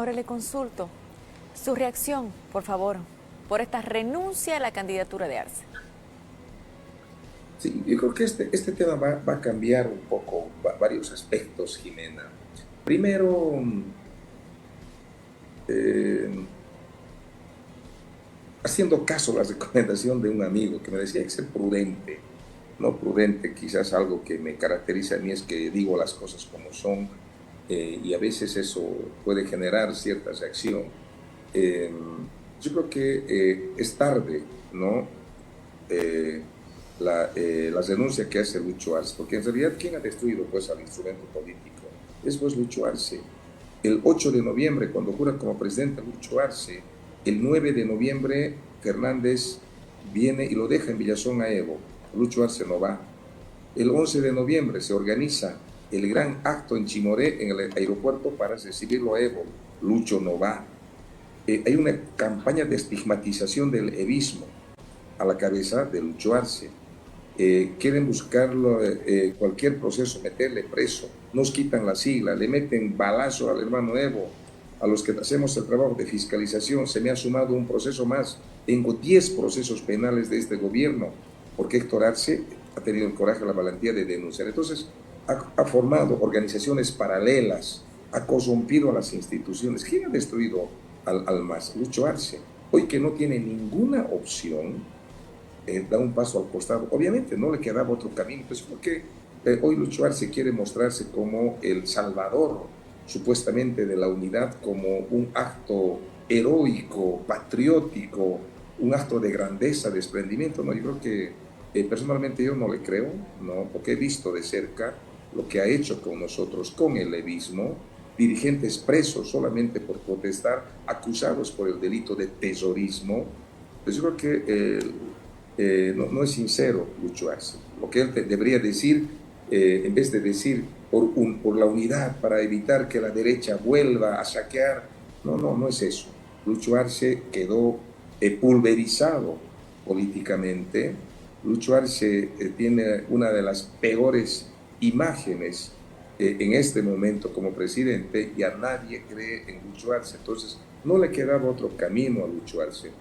Ahora le consulto su reacción, por favor, por esta renuncia a la candidatura de Arce. Sí, yo creo que este tema va a cambiar un poco varios aspectos, Jimena. Primero, eh, haciendo caso a la recomendación de un amigo que me decía hay que ser prudente, no prudente, quizás algo que me caracteriza a mí es que digo las cosas como son, y a veces eso puede generar cierta reacción. Eh, yo creo que es tarde, ¿no? La renuncia que hace Lucho Arce, porque en realidad, ¿quién ha destruido pues al instrumento político? Es pues Lucho Arce. El 8 de noviembre, cuando jura como presidente Lucho Arce, el 9 de noviembre Fernández viene y lo deja en Villazón a Evo. Lucho Arce no va. El 11 de noviembre se organiza el gran acto en Chimoré, en el aeropuerto, para recibirlo a Evo. Lucho no va. Hay una campaña de estigmatización del evismo a la cabeza de Lucho Arce. Quieren buscarlo, cualquier proceso, meterle preso, nos quitan la sigla, le meten balazo al hermano Evo, a los que hacemos el trabajo de fiscalización, se me ha sumado un proceso más, tengo 10 procesos penales de este gobierno, porque Héctor Arce ha tenido el coraje, la valentía de denunciar. Entonces, ha formado organizaciones paralelas, ha corrompido a las instituciones. ¿Quién ha destruido al MAS? Lucho Arce. Hoy que no tiene ninguna opción, da un paso al costado. Obviamente no le quedaba otro camino, pues porque hoy Lucho Arce quiere mostrarse como el salvador, supuestamente, de la unidad, como un acto heroico, patriótico, un acto de grandeza, de desprendimiento. No, yo creo que personalmente yo no le creo, no, porque he visto de cerca lo que ha hecho con nosotros, con el levismo, dirigentes presos solamente por protestar, acusados por el delito de terrorismo. Pues yo creo que no es sincero Lucho Arce. Lo que él debería decir, en vez de decir por la unidad para evitar que la derecha vuelva a saquear, no es eso. Lucho Arce quedó pulverizado políticamente. Lucho Arce tiene una de las peores imágenes en este momento como presidente, y a nadie cree en Lucho Arce. Entonces no le quedaba otro camino a Lucho Arce